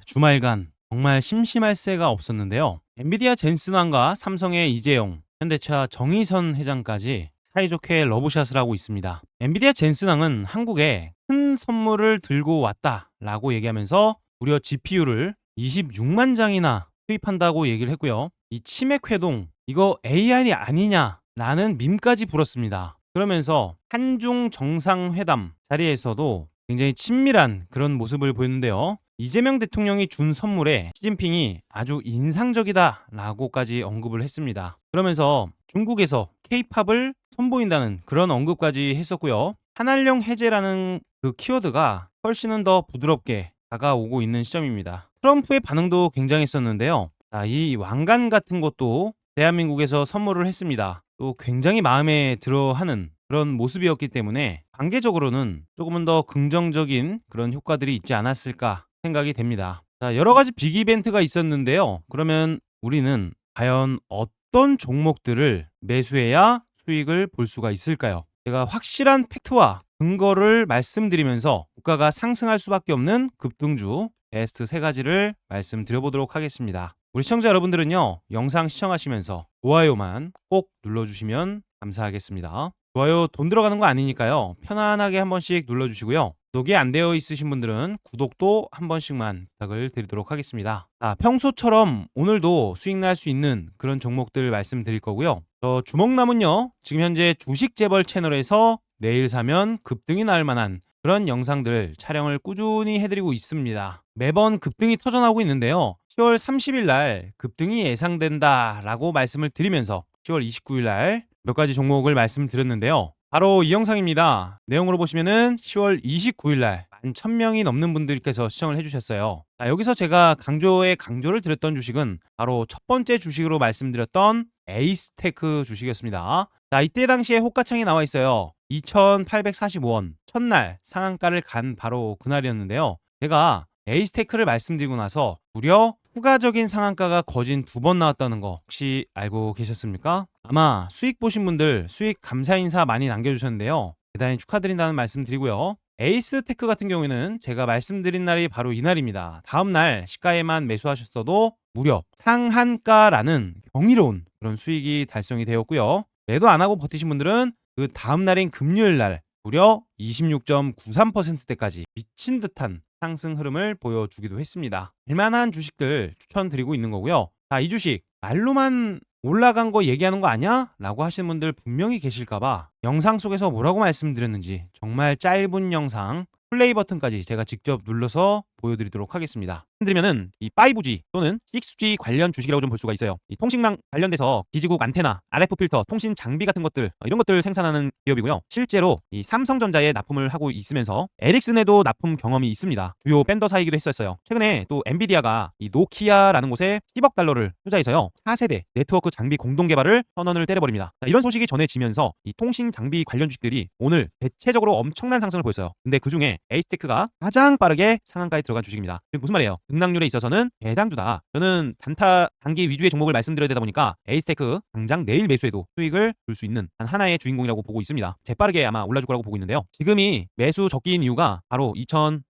주말간 정말 심심할 새가 없었는데요. 엔비디아 젠슨왕과 삼성의 이재용, 현대차 정의선 회장까지 사이좋게 러브샷을 하고 있습니다. 엔비디아 젠슨왕은 한국에 큰 선물을 들고 왔다라고 얘기하면서 무려 GPU를 26만 장이나 수입한다고 얘기를 했고요. 이 치맥 회동 이거 AI 아니냐라는 밈까지 불었습니다. 그러면서 한중 정상회담 자리에서도 굉장히 친밀한 그런 모습을 보였는데요. 이재명 대통령이 준 선물에 시진핑이 아주 인상적이다라고까지 언급을 했습니다. 그러면서 중국에서 케이팝을 선보인다는 그런 언급까지 했었고요. 한한령 해제라는 그 키워드가 훨씬 더 부드럽게 다가오고 있는 시점입니다. 트럼프의 반응도 굉장했었는데요. 이 왕관 같은 것도 대한민국에서 선물을 했습니다. 또 굉장히 마음에 들어하는 그런 모습이었기 때문에 관계적으로는 조금은 더 긍정적인 그런 효과들이 있지 않았을까 생각이 됩니다. 자, 여러 가지 빅 이벤트가 있었는데요. 그러면 우리는 과연 어떤 종목들을 매수해야 수익을 볼 수가 있을까요? 제가 확실한 팩트와 근거를 말씀드리면서 주가가 상승할 수밖에 없는 급등주 베스트 3가지를 말씀드려보도록 하겠습니다. 우리 시청자 여러분들은요, 영상 시청하시면서 좋아요만 꼭 눌러주시면 감사하겠습니다. 좋아요 돈 들어가는 거 아니니까요. 편안하게 한 번씩 눌러주시고요. 구독이 안 되어 있으신 분들은 구독도 한 번씩만 부탁을 드리도록 하겠습니다. 평소처럼 오늘도 수익 날 수 있는 그런 종목들 말씀드릴 거고요. 주먹남은요, 지금 현재 주식 재벌 채널에서 내일 사면 급등이 날 만한 그런 영상들 촬영을 꾸준히 해드리고 있습니다. 매번 급등이 터져나오고 있는데요. 10월 30일 날 급등이 예상된다라고 말씀을 드리면서 10월 29일 날 몇 가지 종목을 말씀드렸는데요. 바로 이 영상입니다. 내용으로 보시면은 10월 29일 날 11,000명이 넘는 분들께서 시청을 해주셨어요. 여기서 제가 강조를 드렸던 주식은 바로 첫 번째 주식으로 말씀드렸던 에이스테크 주식이었습니다. 이때 당시에 호가창이 나와 있어요. 2,845원 첫날 상한가를 간 바로 그날이었는데요. 제가 에이스테크를 말씀드리고 나서 무려 추가적인 상한가가 거진 2번 나왔다는 거 혹시 알고 계셨습니까? 아마 수익 보신 분들 수익 감사 인사 많이 남겨주셨는데요. 대단히 축하드린다는 말씀 드리고요. 에이스테크 같은 경우에는 제가 말씀드린 날이 바로 이날입니다. 다음날 시가에만 매수하셨어도 무려 상한가라는 경이로운 그런 수익이 달성이 되었고요. 매도 안 하고 버티신 분들은 그 다음날인 금요일 날 무려 26.93%대까지 미친 듯한 상승 흐름을 보여주기도 했습니다. 될만한 주식들 추천드리고 있는 거고요. 이 주식 말로만 올라간 거 얘기하는 거 아니야? 라고 하시는 분들 분명히 계실까봐 영상 속에서 뭐라고 말씀드렸는지 정말 짧은 영상 플레이 버튼까지 제가 직접 눌러서 보여드리도록 하겠습니다. 드리면은 이 5G 또는 6G 관련 주식이라고 좀 볼 수가 있어요. 이 통신망 관련돼서 기지국 안테나, RF 필터, 통신 장비 같은 것들 이런 것들 생산하는 기업이고요. 실제로 이 삼성전자에 납품을 하고 있으면서 에릭슨에도 납품 경험이 있습니다. 주요 벤더 사이기도 했었어요. 최근에 또 엔비디아가 이 노키아라는 곳에 10억 달러를 투자해서요 4세대 네트워크 장비 공동 개발을 선언을 때려버립니다. 이런 소식이 전해지면서 이 통신 장비 관련 주식들이 오늘 대체적으로 엄청난 상승을 보였어요. 근데 그 중에 에이스테크가 가장 빠르게 상한가에 들어간 주식입니다. 즉 무슨 말이에요? 등락률에 있어서는 대장주다. 저는 단기 위주의 종목을 말씀드려야 되다 보니까 에이스테크 당장 내일 매수해도 수익을 줄 수 있는 하나의 주인공이라고 보고 있습니다. 재빠르게 아마 올라줄 거라고 보고 있는데요. 지금이 매수 적기인 이유가 바로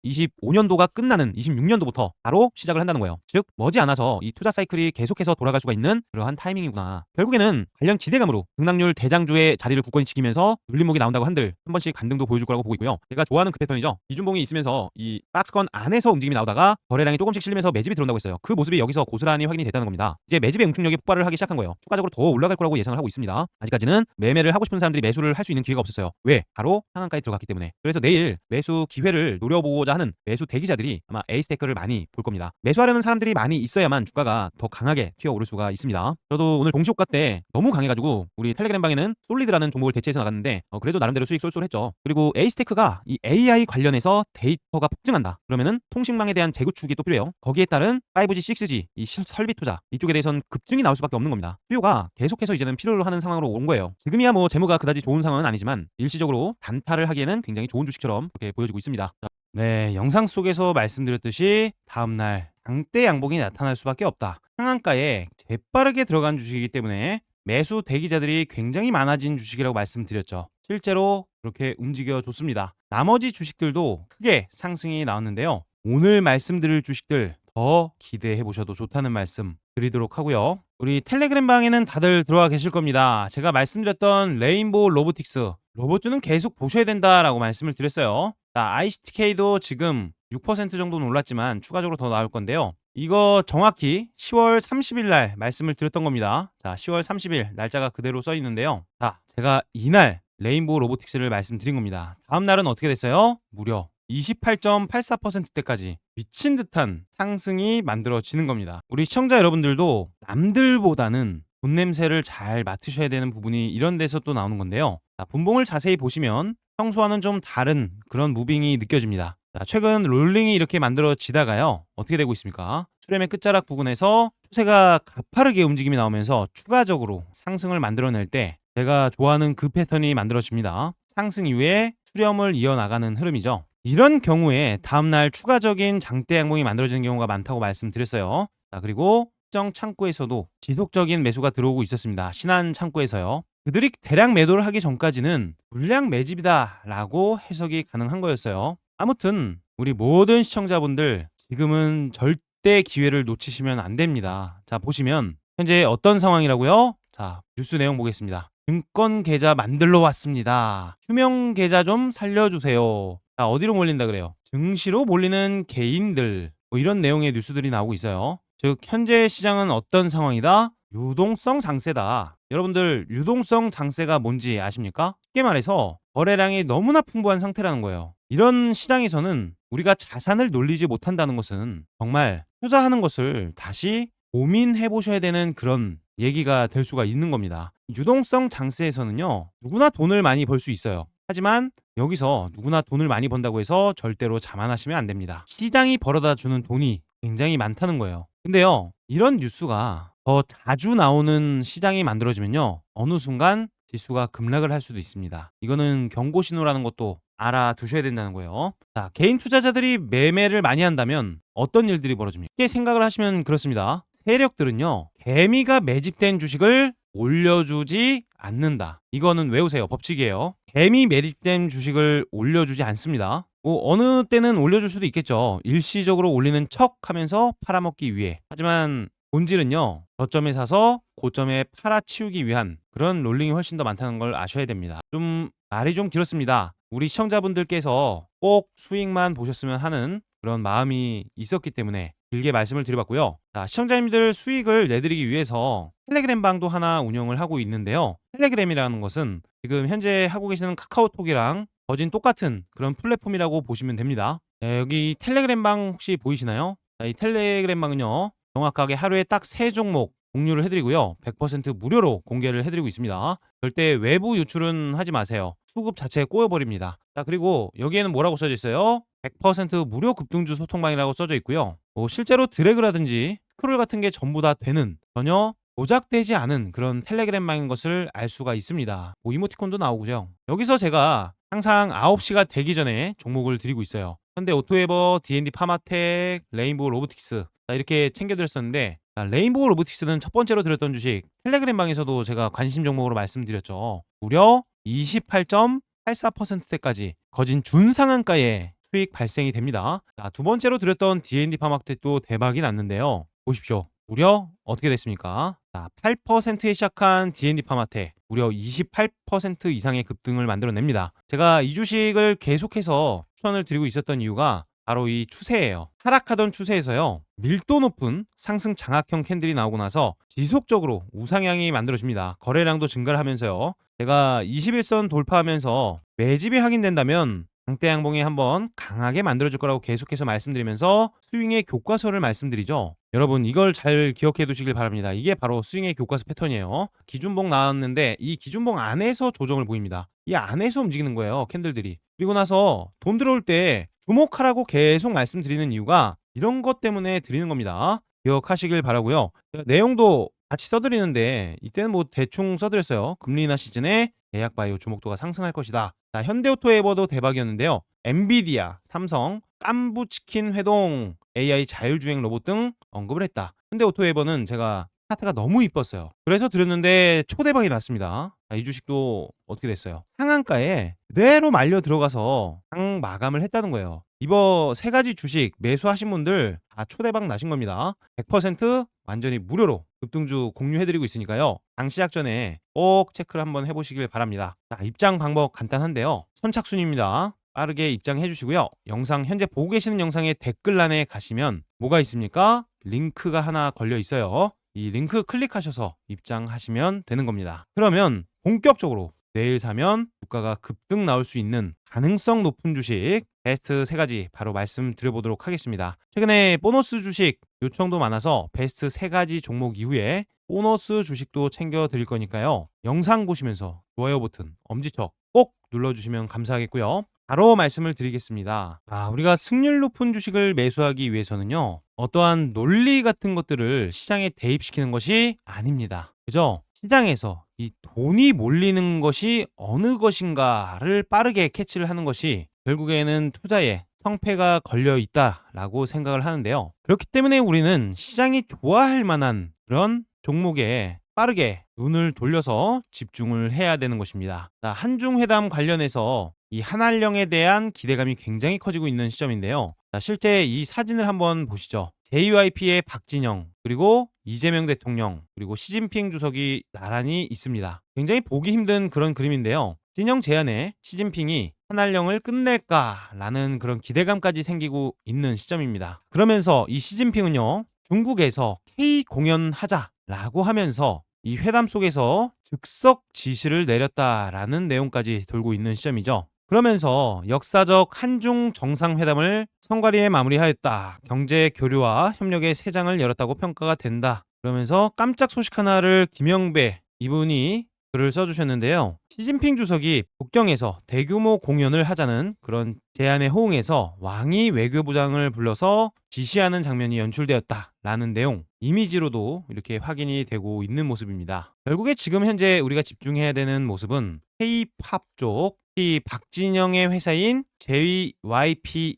2025년도가 끝나는 26년도부터 바로 시작을 한다는 거예요. 즉 머지않아서 이 투자 사이클이 계속해서 돌아갈 수가 있는 그러한 타이밍이구나. 결국에는 관련 기대감으로 등락률 대장주의 자리를 굳건히 지키면서 눌림목이 나온다고 한들 한 번씩 간등도 보여줄 거라고 보고 있고요. 제가 좋아하는 그 패턴이죠. 이중봉이 있으면서 이 박스권 안에서 움직임이 나오다가 거래량이 조금씩 실리면서 매집이 들어온다고 했어요. 그 모습이 여기서 고스란히 확인이 됐다는 겁니다. 이제 매집의 응축력이 폭발을 하기 시작한 거예요. 추가적으로 더 올라갈 거라고 예상을 하고 있습니다. 아직까지는 매매를 하고 싶은 사람들이 매수를 할 수 있는 기회가 없었어요. 왜? 바로 상한가에 들어갔기 때문에. 그래서 내일 매수 기회를 노려보고자 하는 매수 대기자들이 아마 에이스테크를 많이 볼 겁니다. 매수하려는 사람들이 많이 있어야만 주가가 더 강하게 튀어오를 수가 있습니다. 저도 오늘 동시호가 때 너무 강해가지고 우리 텔레그램 방에는 솔리드라는 종목을 대체해서 나갔는데 그래도 나름대로 수익 쏠쏠했죠. 그리고 에이스테크가 이 AI 관련해서 데이터가 폭증한다. 그러면은 통신망에 대한 재구축이 또 필요해요. 거기에 따른 5G, 6G 이 설비 투자 이쪽에 대해서는 급증이 나올 수밖에 없는 겁니다. 수요가 계속해서 이제는 필요로 하는 상황으로 온 거예요. 지금이야 뭐 재무가 그다지 좋은 상황은 아니지만 일시적으로 단타를 하기에는 굉장히 좋은 주식처럼 그렇게 보여지고 있습니다. 네, 영상 속에서 말씀드렸듯이 다음날 장대 양봉이 나타날 수밖에 없다. 상한가에 재빠르게 들어간 주식이기 때문에 매수 대기자들이 굉장히 많아진 주식이라고 말씀드렸죠. 실제로 그렇게 움직여줬습니다. 나머지 주식들도 크게 상승이 나왔는데요. 오늘 말씀드릴 주식들 더 기대해 보셔도 좋다는 말씀 드리도록 하고요. 우리 텔레그램 방에는 다들 들어와 계실 겁니다. 제가 말씀드렸던 레인보우 로보틱스 로봇주는 계속 보셔야 된다라고 말씀을 드렸어요. 자, ICTK도 지금 6% 정도는 올랐지만 추가적으로 더 나올 건데요. 이거 정확히 10월 30일 날 말씀을 드렸던 겁니다. 자, 10월 30일 날짜가 그대로 써 있는데요. 자, 제가 이날 레인보우 로보틱스를 말씀드린 겁니다. 다음 날은 어떻게 됐어요? 무려 28.84%대까지 미친 듯한 상승이 만들어지는 겁니다. 우리 시청자 여러분들도 남들보다는 돈 냄새를 잘 맡으셔야 되는 부분이 이런 데서 또 나오는 건데요. 자, 분봉을 자세히 보시면 평소와는 좀 다른 그런 무빙이 느껴집니다. 자, 최근 롤링이 이렇게 만들어지다가요. 어떻게 되고 있습니까? 수렴의 끝자락 부근에서 추세가 가파르게 움직임이 나오면서 추가적으로 상승을 만들어낼 때 제가 좋아하는 그 패턴이 만들어집니다. 상승 이후에 수렴을 이어나가는 흐름이죠. 이런 경우에 다음날 추가적인 장대 양봉이 만들어지는 경우가 많다고 말씀드렸어요. 자, 그리고 특정 창구에서도 지속적인 매수가 들어오고 있었습니다. 신한 창구에서요. 그들이 대량 매도를 하기 전까지는 물량 매집이다 라고 해석이 가능한 거였어요. 아무튼 우리 모든 시청자분들 지금은 절대 기회를 놓치시면 안 됩니다. 자, 보시면 현재 어떤 상황이라고요? 자, 뉴스 내용 보겠습니다. 증권 계좌 만들러 왔습니다. 투명 계좌 좀 살려주세요. 자, 어디로 몰린다 그래요? 증시로 몰리는 개인들, 뭐 이런 내용의 뉴스들이 나오고 있어요. 즉 현재 시장은 어떤 상황이다? 유동성 장세다. 여러분들 유동성 장세가 뭔지 아십니까? 쉽게 말해서 거래량이 너무나 풍부한 상태라는 거예요. 이런 시장에서는 우리가 자산을 놀리지 못한다는 것은 정말 투자하는 것을 다시 고민해 보셔야 되는 그런 얘기가 될 수가 있는 겁니다. 유동성 장세에서는요, 누구나 돈을 많이 벌 수 있어요. 하지만 여기서 누구나 돈을 많이 번다고 해서 절대로 자만하시면 안 됩니다. 시장이 벌어다 주는 돈이 굉장히 많다는 거예요. 근데요, 이런 뉴스가 더 자주 나오는 시장이 만들어지면요, 어느 순간 지수가 급락을 할 수도 있습니다. 이거는 경고 신호라는 것도 알아두셔야 된다는 거예요. 자, 개인 투자자들이 매매를 많이 한다면 어떤 일들이 벌어집니까? 쉽게 생각을 하시면 그렇습니다. 세력들은요, 개미가 매집된 주식을 올려주지 않는다. 이거는 외우세요. 법칙이에요. 개미 매집된 주식을 올려주지 않습니다. 뭐 어느 때는 올려줄 수도 있겠죠. 일시적으로 올리는 척 하면서 팔아먹기 위해. 하지만 본질은요, 저점에 사서 고점에 팔아치우기 위한 그런 롤링이 훨씬 더 많다는 걸 아셔야 됩니다. 좀 말이 좀 길었습니다. 우리 시청자분들께서 꼭 수익만 보셨으면 하는 그런 마음이 있었기 때문에 길게 말씀을 드려봤고요. 자, 시청자님들 수익을 내드리기 위해서 텔레그램 방도 하나 운영을 하고 있는데요. 텔레그램이라는 것은 지금 현재 하고 계시는 카카오톡이랑 거진 똑같은 그런 플랫폼이라고 보시면 됩니다. 네, 여기 텔레그램 방 혹시 보이시나요? 자, 이 텔레그램 방은요, 정확하게 하루에 딱 3종목 공유를 해드리고요. 100% 무료로 공개를 해드리고 있습니다. 절대 외부 유출은 하지 마세요. 수급 자체에 꼬여버립니다. 자, 그리고 여기에는 뭐라고 써져 있어요? 100% 무료 급등주 소통방이라고 써져 있고요. 뭐 실제로 드래그라든지 스크롤 같은 게 전부 다 되는, 전혀 조작되지 않은 그런 텔레그램방인 것을 알 수가 있습니다. 뭐 이모티콘도 나오고요. 여기서 제가 항상 9시가 되기 전에 종목을 드리고 있어요. 현대 오토에버, D&D 파마텍, 레인보우 로보틱스, 자, 이렇게 챙겨드렸었는데, 레인보우 로보틱스는 첫 번째로 드렸던 주식, 텔레그램 방에서도 제가 관심 종목으로 말씀드렸죠. 무려 28.84%대까지 거진 준상한가에 수익 발생이 됩니다. 자, 두 번째로 드렸던 D&D 파마텍도 대박이 났는데요. 보십시오. 무려 어떻게 됐습니까? 자, 8%에 시작한 D&D 파마텍 무려 28% 이상의 급등을 만들어냅니다. 제가 이 주식을 계속해서 추천을 드리고 있었던 이유가 바로 이 추세예요. 하락하던 추세에서요, 밀도 높은 상승 장악형 캔들이 나오고 나서 지속적으로 우상향이 만들어집니다. 거래량도 증가를 하면서요. 제가 21선 돌파하면서 매집이 확인된다면 장대 양봉이 한번 강하게 만들어질 거라고 계속해서 말씀드리면서 스윙의 교과서를 말씀드리죠. 여러분 이걸 잘 기억해 두시길 바랍니다. 이게 바로 스윙의 교과서 패턴이에요. 기준봉 나왔는데 이 기준봉 안에서 조정을 보입니다. 이 안에서 움직이는 거예요, 캔들들이. 그리고 나서 돈 들어올 때 주목하라고 계속 말씀드리는 이유가 이런 것 때문에 드리는 겁니다. 기억하시길 바라고요. 제가 내용도 같이 써드리는데 이때는 뭐 대충 써드렸어요. 금리 인하 시즌에 제약바이오 주목도가 상승할 것이다. 자, 현대오토에버도 대박이었는데요. 엔비디아, 삼성, 깐부치킨 회동, AI 자율주행 로봇 등 언급을 했다. 현대오토에버는 제가 차트가 너무 이뻤어요. 그래서 드렸는데 초대박이 났습니다. 자, 이 주식도 어떻게 됐어요? 상한가에 그대로 말려 들어가서 상 마감을 했다는 거예요. 이거 세 가지 주식 매수하신 분들 다 초대박 나신 겁니다. 100% 완전히 무료로 급등주 공유해드리고 있으니까요. 장 시작 전에 꼭 체크를 한번 해보시길 바랍니다. 자, 입장 방법 간단한데요. 선착순입니다. 빠르게 입장해 주시고요. 영상 현재 보고 계시는 영상의 댓글란에 가시면 뭐가 있습니까? 링크가 하나 걸려 있어요. 이 링크 클릭하셔서 입장하시면 되는 겁니다. 그러면 본격적으로 내일 사면 주가가 급등 나올 수 있는 가능성 높은 주식 베스트 3가지 바로 말씀드려보도록 하겠습니다. 최근에 보너스 주식 요청도 많아서 베스트 3가지 종목 이후에 보너스 주식도 챙겨 드릴 거니까요. 영상 보시면서 좋아요 버튼 엄지척 꼭 눌러주시면 감사하겠고요. 바로 말씀을 드리겠습니다. 우리가 승률 높은 주식을 매수하기 위해서는요, 어떠한 논리 같은 것들을 시장에 대입시키는 것이 아닙니다. 그죠? 시장에서 이 돈이 몰리는 것이 어느 것인가를 빠르게 캐치를 하는 것이 결국에는 투자에 성패가 걸려 있다라고 생각을 하는데요. 그렇기 때문에 우리는 시장이 좋아할 만한 그런 종목에 빠르게 눈을 돌려서 집중을 해야 되는 것입니다. 한중회담 관련해서 이 한한령에 대한 기대감이 굉장히 커지고 있는 시점인데요. 실제 이 사진을 한번 보시죠. JYP의 박진영, 그리고 이재명 대통령, 그리고 시진핑 주석이 나란히 있습니다. 굉장히 보기 힘든 그런 그림인데요. 진영 제안에 시진핑이 한한령을 끝낼까라는 그런 기대감까지 생기고 있는 시점입니다. 그러면서 이 시진핑은요, 중국에서 K 공연하자라고 하면서 이 회담 속에서 즉석 지시를 내렸다라는 내용까지 돌고 있는 시점이죠. 그러면서 역사적 한중 정상회담을 성과리에 마무리하였다. 경제 교류와 협력의 새 장을 열었다고 평가가 된다. 그러면서 깜짝 소식 하나를 김영배 이분이 글을 써주셨는데요. 시진핑 주석이 북경에서 대규모 공연을 하자는 그런 제안에 호응해서 왕이 외교부장을 불러서 지시하는 장면이 연출되었다라는 내용, 이미지로도 이렇게 확인이 되고 있는 모습입니다. 결국에 지금 현재 우리가 집중해야 되는 모습은 K-팝 쪽, 이 박진영의 회사인 JYP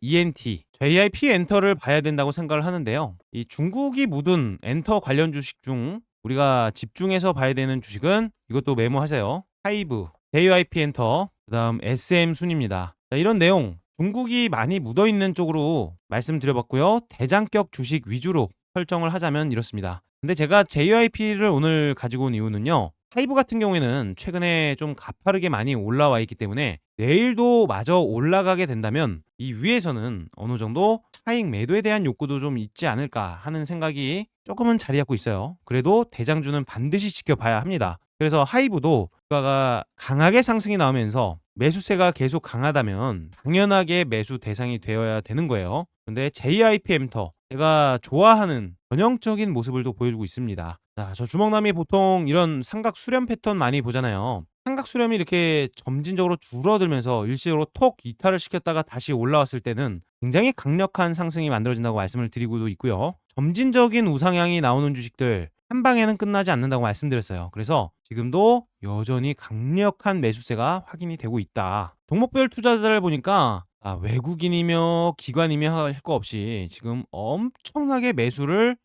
엔터를 봐야 된다고 생각을 하는데요. 이 중국이 묻은 엔터 관련 주식 중 우리가 집중해서 봐야 되는 주식은 이것도 메모하세요. 하이브, JYP 엔터, 그 다음 SM 순입니다. 이런 내용 중국이 많이 묻어있는 쪽으로 말씀드려봤고요. 대장격 주식 위주로 설정을 하자면 이렇습니다. 근데 제가 JYP를 오늘 가지고 온 이유는요, 하이브 같은 경우에는 최근에 좀 가파르게 많이 올라와 있기 때문에 내일도 마저 올라가게 된다면 이 위에서는 어느 정도 차익 매도에 대한 욕구도 좀 있지 않을까 하는 생각이 조금은 자리 잡고 있어요. 그래도 대장주는 반드시 지켜봐야 합니다. 그래서 하이브도 주가가 강하게 상승이 나오면서 매수세가 계속 강하다면 당연하게 매수 대상이 되어야 되는 거예요. 근데 JIPM터 제가 좋아하는 전형적인 모습을 또 보여주고 있습니다. 자, 저 주먹남이 보통 이런 삼각 수렴 패턴 많이 보잖아요. 삼각 수렴이 이렇게 점진적으로 줄어들면서 일시적으로 톡 이탈을 시켰다가 다시 올라왔을 때는 굉장히 강력한 상승이 만들어진다고 말씀을 드리고도 있고요. 점진적인 우상향이 나오는 주식들 한 방에는 끝나지 않는다고 말씀드렸어요. 그래서 지금도 여전히 강력한 매수세가 확인이 되고 있다. 종목별 투자자를 보니까 외국인이며 기관이며 할 거 없이 지금 엄청나게 매수를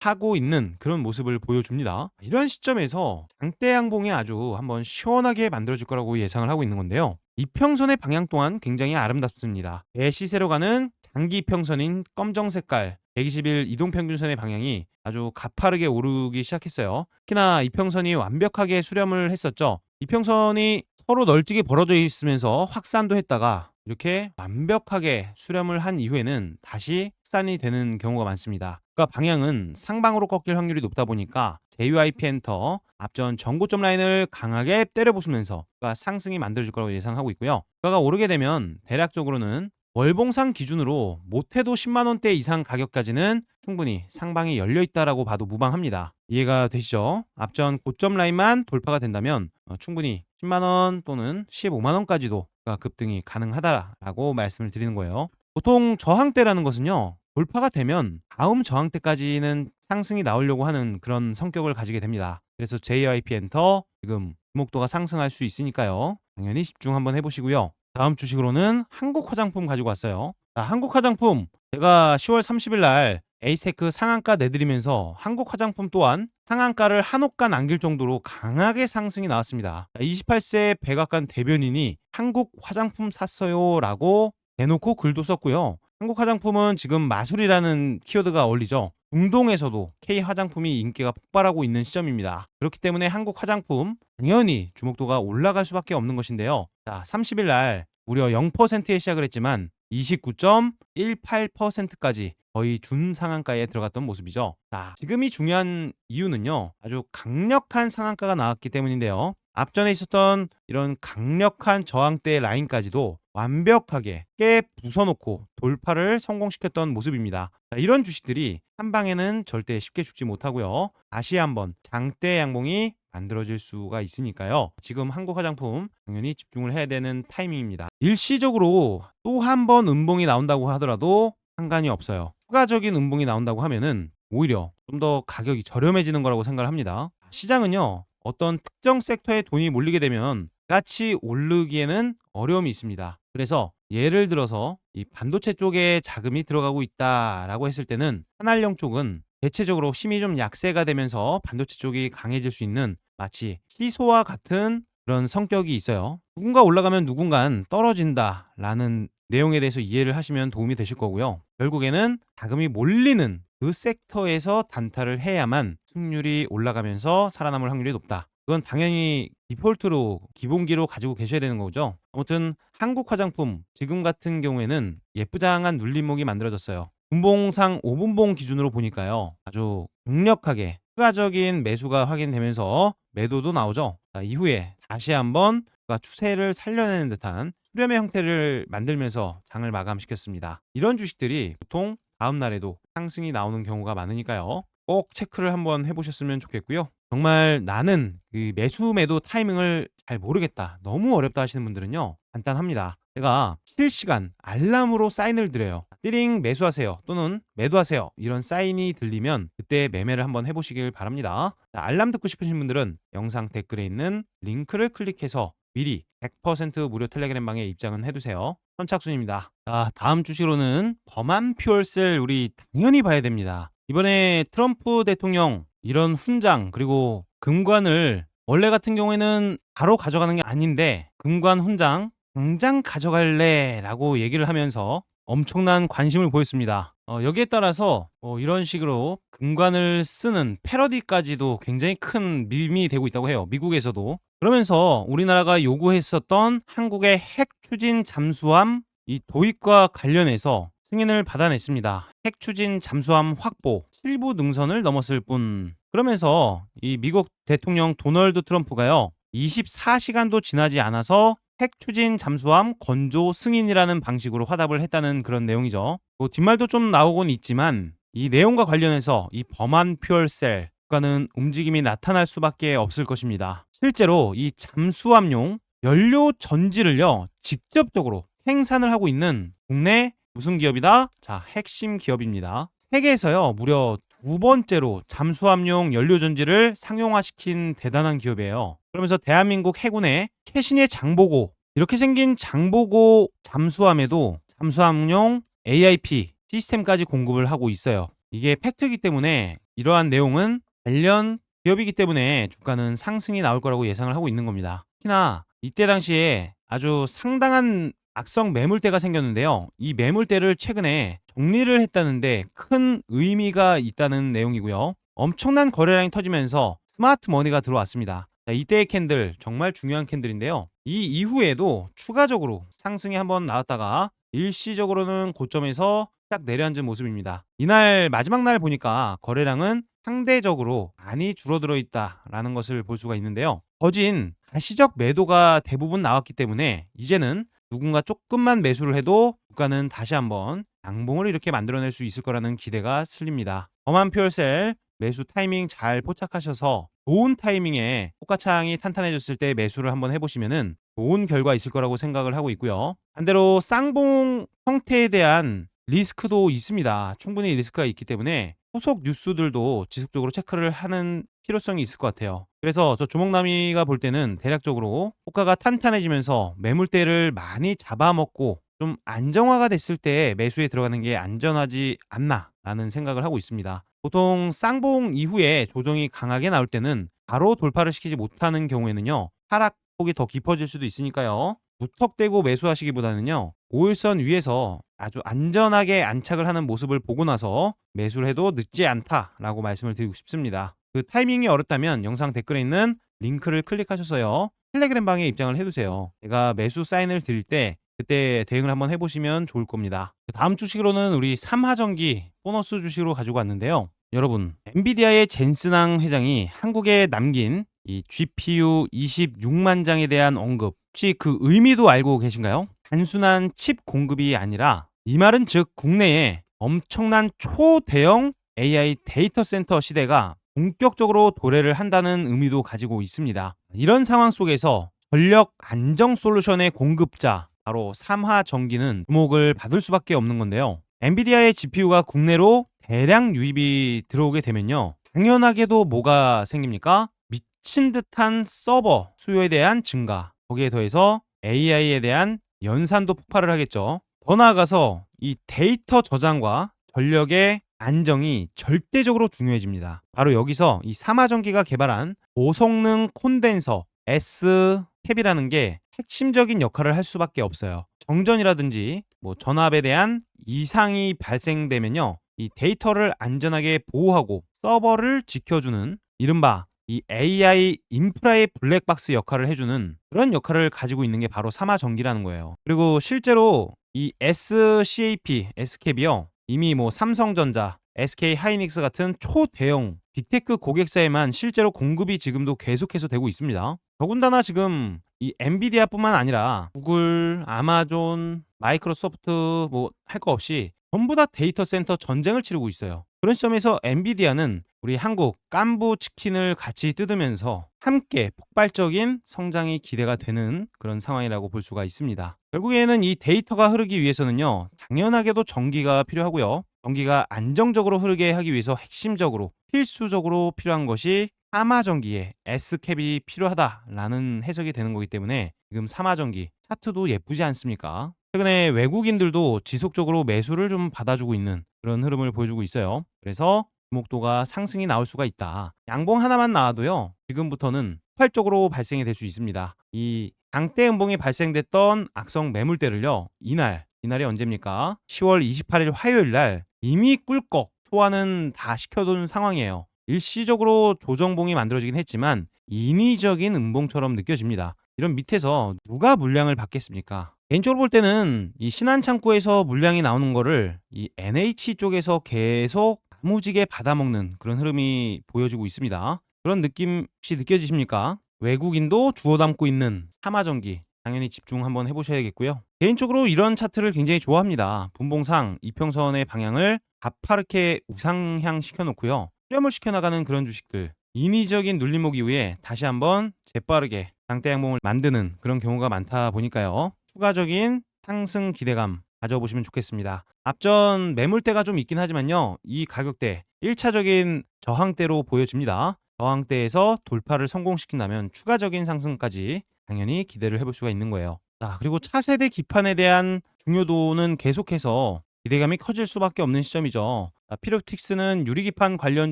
하고 있는 그런 모습을 보여줍니다. 이런 시점에서 장대 양봉이 아주 한번 시원하게 만들어질 거라고 예상을 하고 있는 건데요. 이평선의 방향 또한 굉장히 아름답습니다. 대시세로 가는 장기 이평선인 검정 색깔 120일 이동평균선의 방향이 아주 가파르게 오르기 시작했어요. 특히나 이평선이 완벽하게 수렴을 했었죠. 이평선이 서로 널찍이 벌어져 있으면서 확산도 했다가 이렇게 완벽하게 수렴을 한 이후에는 다시 확산이 되는 경우가 많습니다. 그러니까 방향은 상방으로 꺾일 확률이 높다 보니까 JYP 엔터 앞전 전고점 라인을 강하게 때려 부수면서 상승이 만들어질 거라고 예상하고 있고요. 주가가 오르게 되면 대략적으로는 월봉상 기준으로 못해도 10만 원대 이상 가격까지는 충분히 상방이 열려 있다라고 봐도 무방합니다. 이해가 되시죠? 앞전 고점 라인만 돌파가 된다면 충분히 10만 원 또는 15만 원까지도 급등이 가능하다라고 말씀을 드리는 거예요. 보통 저항대라는 것은요, 돌파가 되면 다음 저항대까지는 상승이 나오려고 하는 그런 성격을 가지게 됩니다. 그래서 JYP 엔터 지금 주목도가 상승할 수 있으니까요. 당연히 집중 한번 해보시고요. 다음 주식으로는 한국 화장품 가지고 왔어요. 한국 화장품 제가 10월 30일 날 에이세크 상한가 내드리면서 한국 화장품 또한 상한가를 한 옷간 안길 정도로 강하게 상승이 나왔습니다. 28세 백악관 대변인이 한국 화장품 샀어요 라고 대놓고 글도 썼고요. 한국 화장품은 지금 마술이라는 키워드가 어울리죠. 중동에서도 K 화장품이 인기가 폭발하고 있는 시점입니다. 그렇기 때문에 한국 화장품 당연히 주목도가 올라갈 수밖에 없는 것인데요. 자, 30일 날 무려 0%에 시작을 했지만 29.18%까지 거의 준상한가에 들어갔던 모습이죠. 자, 지금이 중요한 이유는요. 아주 강력한 상한가가 나왔기 때문인데요. 앞전에 있었던 이런 강력한 저항대 라인까지도 완벽하게 깨 부숴놓고 돌파를 성공시켰던 모습입니다. 자, 이런 주식들이 한 방에는 절대 쉽게 죽지 못하고요. 다시 한번 장대 양봉이 만들어질 수가 있으니까요. 지금 한국 화장품 당연히 집중을 해야 되는 타이밍입니다. 일시적으로 또 한 번 음봉이 나온다고 하더라도 상관이 없어요. 추가적인 음봉이 나온다고 하면은 오히려 좀 더 가격이 저렴해지는 거라고 생각을 합니다. 시장은요, 어떤 특정 섹터에 돈이 몰리게 되면 같이 오르기에는 어려움이 있습니다. 그래서 예를 들어서 이 반도체 쪽에 자금이 들어가고 있다라고 했을 때는 한알령 쪽은 대체적으로 힘이 좀 약세가 되면서 반도체 쪽이 강해질 수 있는 마치 희소와 같은 그런 성격이 있어요. 누군가 올라가면 누군간 떨어진다라는 내용에 대해서 이해를 하시면 도움이 되실 거고요. 결국에는 자금이 몰리는 그 섹터에서 단타를 해야만 승률이 올라가면서 살아남을 확률이 높다. 그건 당연히 디폴트로 기본기로 가지고 계셔야 되는 거죠. 아무튼 한국 화장품 지금 같은 경우에는 예쁘장한 눌림목이 만들어졌어요. 분봉상 5분봉 기준으로 보니까요. 아주 강력하게 추가적인 매수가 확인되면서 매도도 나오죠. 자, 이후에 다시 한번 추세를 살려내는 듯한 수렴의 형태를 만들면서 장을 마감시켰습니다. 이런 주식들이 보통 다음 날에도 상승이 나오는 경우가 많으니까요. 꼭 체크를 한번 해보셨으면 좋겠고요. 정말 나는 그 매수 매도 타이밍을 잘 모르겠다, 너무 어렵다 하시는 분들은요, 간단합니다. 제가 실시간 알람으로 사인을 드려요. 띠링 매수하세요 또는 매도하세요, 이런 사인이 들리면 그때 매매를 한번 해보시길 바랍니다. 자, 알람 듣고 싶으신 분들은 영상 댓글에 있는 링크를 클릭해서 미리 100% 무료 텔레그램 방에 입장은 해두세요. 선착순입니다. 자, 다음 주식으로는 범한 퓨얼셀 우리 당연히 봐야 됩니다. 이번에 트럼프 대통령 이런 훈장 그리고 금관을 원래 같은 경우에는 바로 가져가는 게 아닌데 금관 훈장 당장 가져갈래 라고 얘기를 하면서 엄청난 관심을 보였습니다. 여기에 따라서 이런 식으로 금관을 쓰는 패러디까지도 굉장히 큰 밈이 되고 있다고 해요. 미국에서도. 그러면서 우리나라가 요구했었던 한국의 핵 추진 잠수함 이 도입과 관련해서 승인을 받아냈습니다. 핵 추진 잠수함 확보 7부 능선을 넘었을 뿐. 그러면서 이 미국 대통령 도널드 트럼프가요, 24시간도 지나지 않아서 핵 추진 잠수함 건조 승인이라는 방식으로 화답을 했다는 그런 내용이죠. 뭐 뒷말도 좀 나오곤 있지만 이 내용과 관련해서 이 범한 퓨얼셀 국가는 움직임이 나타날 수밖에 없을 것입니다. 실제로 이 잠수함용 연료 전지를요, 직접적으로 생산을 하고 있는 국내 무슨 기업이다? 자, 핵심 기업입니다. 세계에서요, 무려 두 번째로 잠수함용 연료 전지를 상용화시킨 대단한 기업이에요. 그러면서 대한민국 해군의 최신의 장보고, 이렇게 생긴 장보고 잠수함에도 잠수함용 AIP 시스템까지 공급을 하고 있어요. 이게 팩트이기 때문에 이러한 내용은 관련 기업이기 때문에 주가는 상승이 나올 거라고 예상을 하고 있는 겁니다. 특히나 이때 당시에 아주 상당한 악성 매물대가 생겼는데요. 이 매물대를 최근에 정리를 했다는데 큰 의미가 있다는 내용이고요. 엄청난 거래량이 터지면서 스마트 머니가 들어왔습니다. 자, 이때의 캔들 정말 중요한 캔들인데요. 이 이후에도 추가적으로 상승이 한번 나왔다가 일시적으로는 고점에서 딱 내려앉은 모습입니다. 이날 마지막 날 보니까 거래량은 상대적으로 많이 줄어들어 있다라는 것을 볼 수가 있는데요. 거진 가시적 매도가 대부분 나왔기 때문에 이제는 누군가 조금만 매수를 해도 주가는 다시 한번 양봉을 이렇게 만들어낼 수 있을 거라는 기대가 슬립니다. 범한 퓨얼셀 매수 타이밍 잘 포착하셔서 좋은 타이밍에 호가창이 탄탄해졌을 때 매수를 한번 해보시면은 좋은 결과 있을 거라고 생각을 하고 있고요. 반대로 쌍봉 형태에 대한 리스크도 있습니다. 충분히 리스크가 있기 때문에 후속 뉴스들도 지속적으로 체크를 하는 필요성이 있을 것 같아요. 그래서 저 주목남이가 볼 때는 대략적으로 호가가 탄탄해지면서 매물대를 많이 잡아먹고 좀 안정화가 됐을 때 매수에 들어가는 게 안전하지 않나라는 생각을 하고 있습니다. 보통 쌍봉 이후에 조정이 강하게 나올 때는 바로 돌파를 시키지 못하는 경우에는요, 하락폭이 더 깊어질 수도 있으니까요. 무턱대고 매수하시기보다는요. 5일선 위에서 아주 안전하게 안착을 하는 모습을 보고 나서 매수를 해도 늦지 않다라고 말씀을 드리고 싶습니다. 그 타이밍이 어렵다면 영상 댓글에 있는 링크를 클릭하셔서요. 텔레그램 방에 입장을 해두세요. 제가 매수 사인을 드릴 때 그때 대응을 한번 해보시면 좋을 겁니다. 다음 주식으로는 우리 삼하전기 보너스 주식으로 가지고 왔는데요. 여러분, 엔비디아의 젠슨왕 회장이 한국에 남긴 이 GPU 26만 장에 대한 언급, 혹시 그 의미도 알고 계신가요? 단순한 칩 공급이 아니라 이 말은 즉 국내에 엄청난 초대형 AI 데이터 센터 시대가 본격적으로 도래를 한다는 의미도 가지고 있습니다. 이런 상황 속에서 전력 안정 솔루션의 공급자 바로 삼화전기는 주목을 받을 수밖에 없는 건데요. 엔비디아의 GPU가 국내로 대량 유입이 들어오게 되면요. 당연하게도 뭐가 생깁니까? 미친 듯한 서버 수요에 대한 증가, 거기에 더해서 AI에 대한 연산도 폭발을 하겠죠. 더 나아가서 이 데이터 저장과 전력의 안정이 절대적으로 중요해집니다. 바로 여기서 이 삼화전기가 개발한 고성능 콘덴서 S캡이라는 게 핵심적인 역할을 할 수밖에 없어요. 정전이라든지 뭐 전압에 대한 이상이 발생되면요. 이 데이터를 안전하게 보호하고 서버를 지켜주는 이른바 이 AI 인프라의 블랙박스 역할을 해주는 그런 역할을 가지고 있는 게 바로 삼화전기라는 거예요. 그리고 실제로 이 SCAP, S캡이요. 이미 뭐 삼성전자, SK 하이닉스 같은 초대형 빅테크 고객사에만 실제로 공급이 지금도 계속해서 되고 있습니다. 더군다나 지금 이 엔비디아뿐만 아니라 구글, 아마존, 마이크로소프트 뭐 할 거 없이 전부 다 데이터 센터 전쟁을 치르고 있어요. 그런 시점에서 엔비디아는 우리 한국 깐부 치킨을 같이 뜯으면서 함께 폭발적인 성장이 기대가 되는 그런 상황이라고 볼 수가 있습니다. 결국에는 이 데이터가 흐르기 위해서는요. 당연하게도 전기가 필요하고요. 전기가 안정적으로 흐르게 하기 위해서 핵심적으로 필수적으로 필요한 것이 삼화전기의 S캡이 필요하다라는 해석이 되는 거기 때문에 지금 삼화전기 차트도 예쁘지 않습니까? 최근에 외국인들도 지속적으로 매수를 좀 받아주고 있는 그런 흐름을 보여주고 있어요. 그래서 주목도가 상승이 나올 수가 있다. 양봉 하나만 나와도요. 지금부터는 폭발적으로 발생이 될 수 있습니다. 이 장대 음봉이 발생됐던 악성 매물대를요. 이날이 언제입니까? 10월 28일 화요일 날 이미 꿀꺽 소화는 다 시켜둔 상황이에요. 일시적으로 조정봉이 만들어지긴 했지만 인위적인 음봉처럼 느껴집니다. 이런 밑에서 누가 물량을 받겠습니까? 개인적으로 볼 때는 이 신한창구에서 물량이 나오는 거를 이 NH 쪽에서 계속 야무지게 받아먹는 그런 흐름이 보여지고 있습니다. 그런 느낌 혹시 느껴지십니까? 외국인도 주워 담고 있는 삼화전기 당연히 집중 한번 해보셔야겠고요. 개인적으로 이런 차트를 굉장히 좋아합니다. 분봉상 이평선의 방향을 가파르게 우상향 시켜놓고요. 수렴을 시켜나가는 그런 주식들 인위적인 눌림목 이후에 다시 한번 재빠르게 장대 양봉을 만드는 그런 경우가 많다 보니까요. 추가적인 상승 기대감 가져보시면 좋겠습니다. 앞전 매물대가 좀 있긴 하지만요. 이 가격대 1차적인 저항대로 보여집니다. 저항대에서 돌파를 성공시킨다면 추가적인 상승까지 당연히 기대를 해볼 수가 있는 거예요. 자, 그리고 차세대 기판에 대한 중요도는 계속해서 기대감이 커질 수밖에 없는 시점이죠. 피롭틱스는 유리기판 관련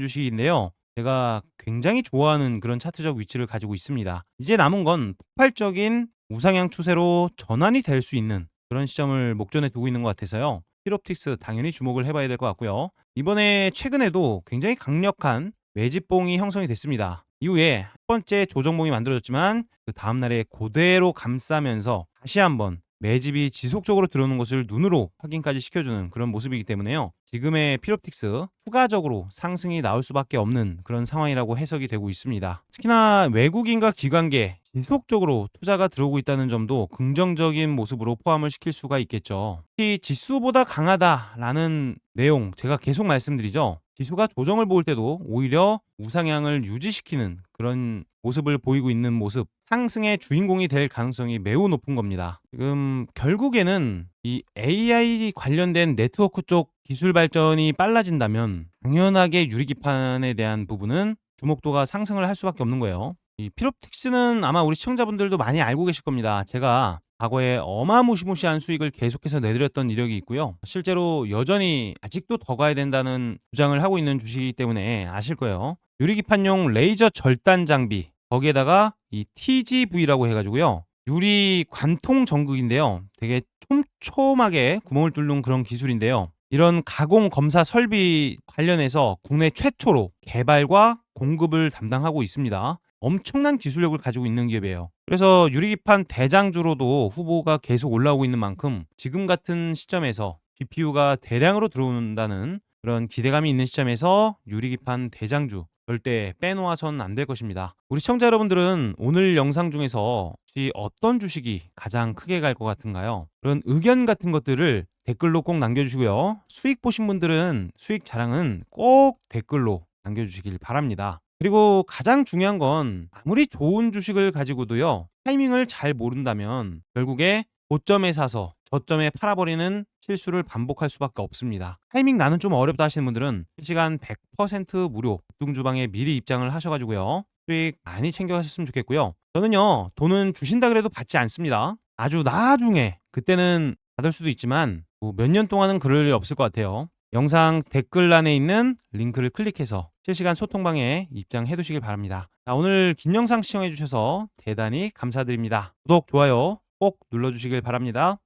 주식인데요. 제가 굉장히 좋아하는 그런 차트적 위치를 가지고 있습니다. 이제 남은 건 폭발적인 우상향 추세로 전환이 될 수 있는 그런 시점을 목전에 두고 있는 것 같아서요. 피롭틱스 당연히 주목을 해봐야 될 것 같고요. 이번에 최근에도 굉장히 강력한 매집봉이 형성이 됐습니다. 이후에 첫 번째 조정봉이 만들어졌지만 그 다음날에 그대로 감싸면서 다시 한번 매집이 지속적으로 들어오는 것을 눈으로 확인까지 시켜주는 그런 모습이기 때문에요. 지금의 피롭틱스 추가적으로 상승이 나올 수밖에 없는 그런 상황이라고 해석이 되고 있습니다. 특히나 외국인과 기관계 지속적으로 투자가 들어오고 있다는 점도 긍정적인 모습으로 포함을 시킬 수가 있겠죠. 특히 지수보다 강하다라는 내용 제가 계속 말씀드리죠. 지수가 조정을 보일 때도 오히려 우상향을 유지시키는 그런 모습을 보이고 있는 모습, 상승의 주인공이 될 가능성이 매우 높은 겁니다. 지금 결국에는 이 AI 관련된 네트워크 쪽 기술 발전이 빨라진다면 당연하게 유리기판에 대한 부분은 주목도가 상승을 할 수밖에 없는 거예요. 이 피롭틱스는 아마 우리 시청자분들도 많이 알고 계실 겁니다. 제가 과거에 어마무시무시한 수익을 계속해서 내드렸던 이력이 있고요. 실제로 여전히 아직도 더 가야 된다는 주장을 하고 있는 주식이기 때문에 아실 거예요. 유리기판용 레이저 절단 장비 거기에다가 이 TGV라고 해가지고요. 유리 관통 전극인데요. 되게 촘촘하게 구멍을 뚫는 그런 기술인데요. 이런 가공 검사 설비 관련해서 국내 최초로 개발과 공급을 담당하고 있습니다. 엄청난 기술력을 가지고 있는 기업이에요. 그래서 유리기판 대장주로도 후보가 계속 올라오고 있는 만큼 지금 같은 시점에서 GPU가 대량으로 들어온다는 그런 기대감이 있는 시점에서 유리기판 대장주 절대 빼놓아선 안 될 것입니다. 우리 시청자 여러분들은 오늘 영상 중에서 혹시 어떤 주식이 가장 크게 갈 것 같은가요? 그런 의견 같은 것들을 댓글로 꼭 남겨주시고요. 수익 보신 분들은 수익 자랑은 꼭 댓글로 남겨주시길 바랍니다. 그리고 가장 중요한 건 아무리 좋은 주식을 가지고도요, 타이밍을 잘 모른다면 결국에 고점에 사서 저점에 팔아버리는 실수를 반복할 수밖에 없습니다. 타이밍 나는 좀 어렵다 하시는 분들은 실시간 100% 무료 급등주방에 미리 입장을 하셔가지고요, 수익 많이 챙겨가셨으면 좋겠고요. 저는요, 돈은 주신다 그래도 받지 않습니다. 아주 나중에, 그때는 받을 수도 있지만 몇 년 동안은 그럴 일 없을 것 같아요. 영상 댓글란에 있는 링크를 클릭해서 실시간 소통방에 입장해 두시길 바랍니다. 자, 오늘 긴 영상 시청해 주셔서 대단히 감사드립니다. 구독, 좋아요 꼭 눌러주시길 바랍니다.